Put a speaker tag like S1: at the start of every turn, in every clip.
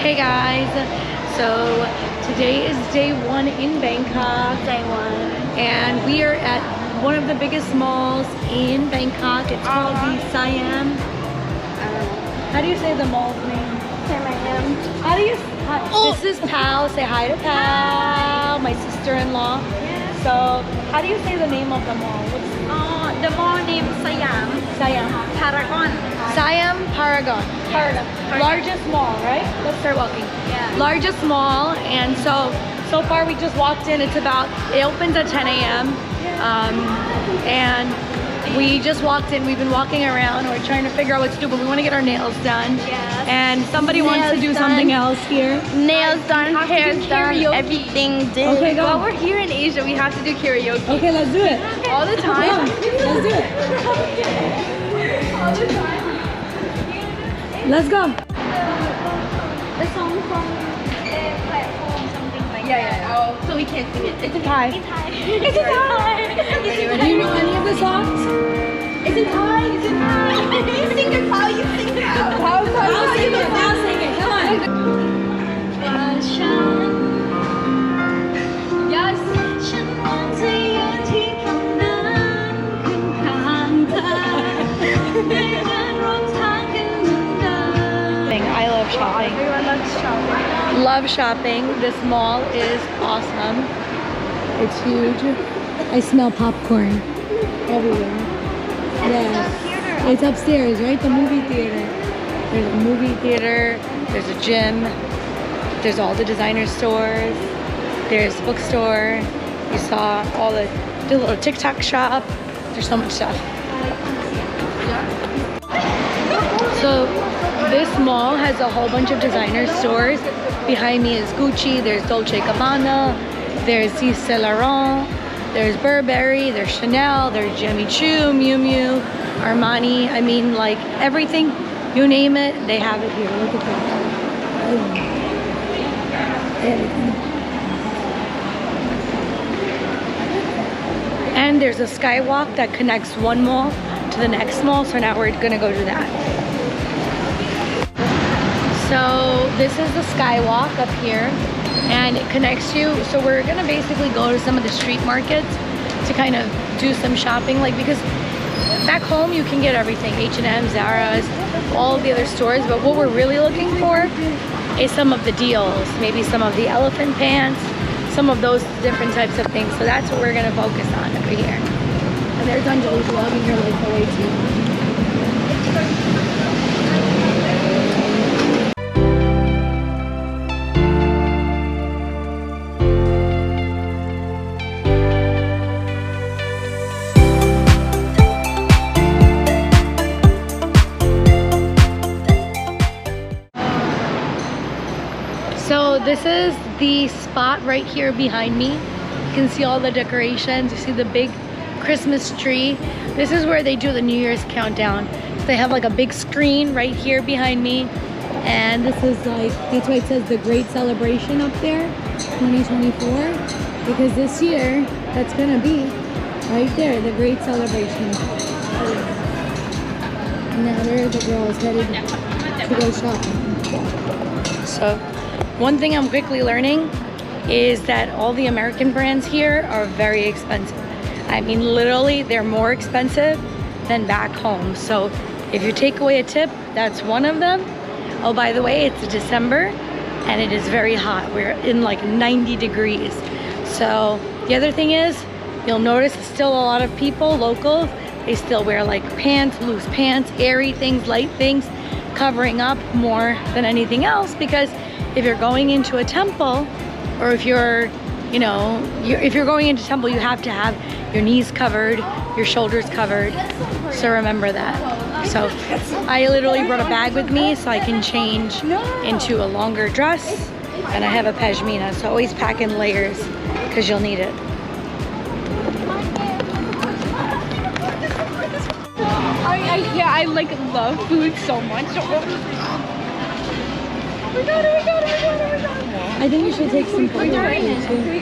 S1: Hey guys, so today is day one in Bangkok.
S2: Day one.
S1: And we are at one of the biggest malls in Bangkok. It's called the Siam. How do you say the mall's name?
S2: Siam.
S1: How do you? This is Pal. Say hi to Pal, my sister-in-law. So, how do you say the name of the mall?
S2: The mall name Siam.
S1: Siam.
S2: Paragon.
S1: Siam Paragon. Largest mall, right? Let's start walking.
S2: Yeah.
S1: Largest mall, and so far we just walked in. It opens at 10 a.m. And we just walked in. We've been walking around. We're trying to figure out what to do, but we want to get our nails done.
S2: Yes.
S1: And somebody wants to do something else here.
S2: Nails done, hair done,
S1: karaoke.
S2: everything done.
S1: Okay, go.
S2: While we're here in Asia, we have to do karaoke.
S1: Okay, let's do it.
S2: All the time.
S1: Let's do it.
S2: All the time.
S1: Let's go.
S2: The song from platform, something like that. Oh, so we can't sing it. It's in
S1: Thai.
S2: Thai. It's in Thai.
S1: Do you know any of the songs?
S2: It's in Thai. It's in Thai. You sing it, Paul. You sing it.
S1: Now sing it. Now sing it. Come on.
S2: Yes.
S1: I love shopping.
S2: Everyone loves shopping.
S1: Love shopping. This mall is awesome. It's huge. I smell popcorn everywhere. Yes. It's upstairs, right? The movie theater. There's a movie theater. There's a gym. There's all the designer stores. There's a bookstore. You saw all the little TikTok shop. There's so much stuff. So this mall has a whole bunch of designer stores. Behind me is Gucci, there's Dolce & Gabbana, there's Yves Saint Laurent, there's Burberry, there's Chanel, there's Jimmy Choo, Miu Miu, Armani. I mean, like everything, you name it, they have it here. Look at that. Everything. And there's a skywalk that connects one mall to the next mall, so now we're gonna go do that. So this is the skywalk up here, and it connects you. So we're gonna basically go to some of the street markets to kind of do some shopping, like, because back home you can get everything, H&M, Zara's, all of the other stores, but what we're really looking for is some of the deals, maybe some of the elephant pants, some of those different types of things. So that's what we're gonna focus on over here. And there's Anjali vlogging her life away too. So this is the spot right here behind me. You can see all the decorations. You see the big Christmas tree. This is where they do the New Year's countdown. So they have like a big screen right here behind me. And this is like, that's why it says the Great Celebration up there, 2024. Because this year, that's gonna be right there, the Great Celebration. And now there are the girls headed to go shopping. So, one thing I'm quickly learning is that all the American brands here are very expensive. I mean, literally, they're more expensive than back home. So if you take away a tip, that's one of them. Oh, by the way, it's December and it is very hot. We're in like 90 degrees. So the other thing is, you'll notice still a lot of people, locals, they still wear like pants, loose pants, airy things, light things, covering up more than anything else, because if you're going into a temple, or if you're, you know, if you're going into a temple, you have to have your knees covered, your shoulders covered. So remember that. So I literally brought a bag with me so I can change into a longer dress, and I have a pashmina. So always pack in layers because you'll need it.
S2: I like love food so much. We got it.
S1: I think you should take some photos too.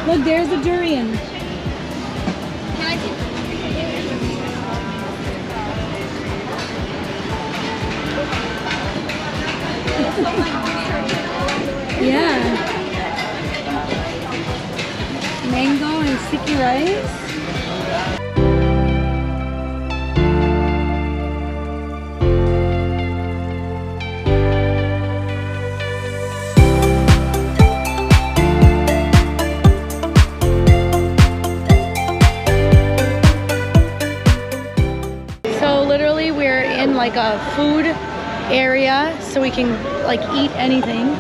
S1: Look, there's a durian.
S2: Can I take
S1: Yeah. Mango and sticky rice. So literally we're in like a food area so we can like eat anything.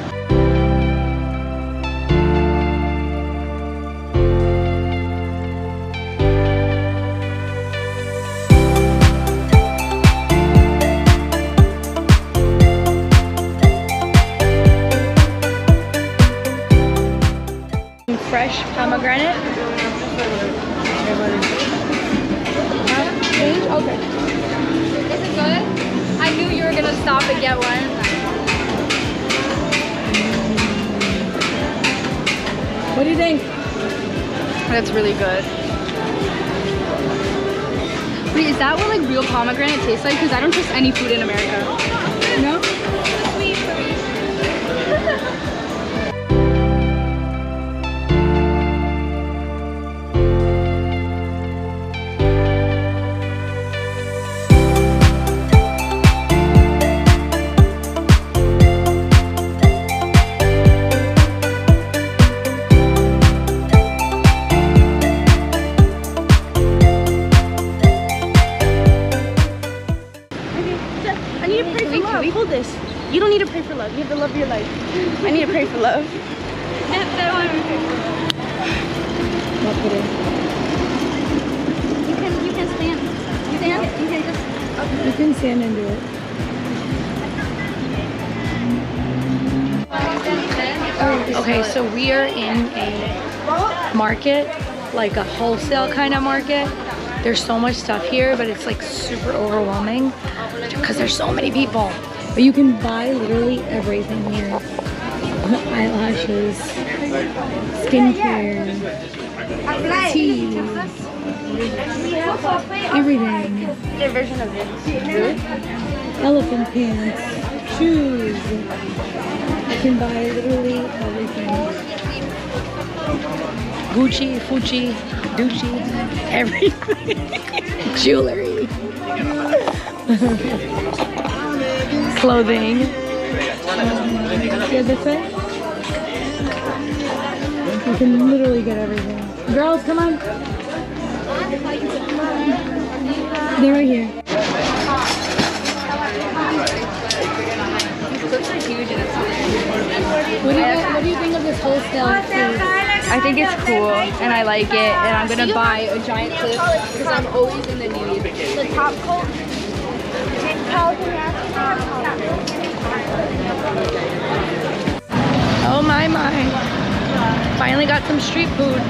S1: Fresh pomegranate. Change? Okay.
S2: Is it good? I knew you were gonna stop and get one.
S1: What do you think?
S2: That's really good. Wait, is that what like real pomegranate tastes like? Because I don't trust any food in America.
S1: No?
S2: Sweet for me.
S1: I need to pray for love. Hold this. You don't need to pray for love. You have to love your life. I need to pray for love.
S2: You can stand. Stand. You can just.
S1: You can stand and do it. Okay, so we are in a market, like a wholesale kind of market. There's so much stuff here, but it's like super overwhelming because there's so many people. But you can buy literally everything here. Eyelashes, skincare, teas, everything.
S2: Their version of this.
S1: Elephant pants, shoes. You can buy literally everything. Gucci, Fucci, Gucci, everything. Jewelry. Clothing. Yeah, this way. You can literally get everything. Girls, come on. They're right here. What do you think of this wholesale food?
S2: I think it's cool and I like it, and I'm gonna buy a giant clip because I'm always in the need. The top coat.
S1: Oh my. Finally got some street food.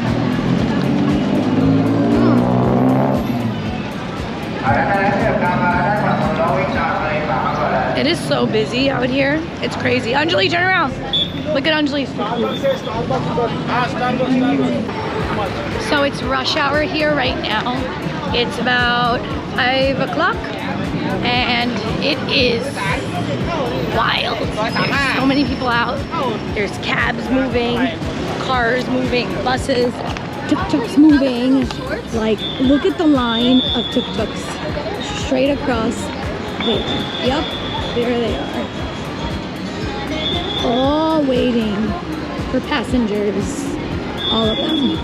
S1: It is so busy out here. It's crazy. Anjali, turn around. Look at Anjali's food. So it's rush hour here right now. It's about 5 o'clock and it is wild. There's so many people out. There's cabs moving, cars moving, buses, tuk-tuks moving. Like, look at the line of tuk-tuks straight across there. Yep, there they are. All waiting for passengers, all of them.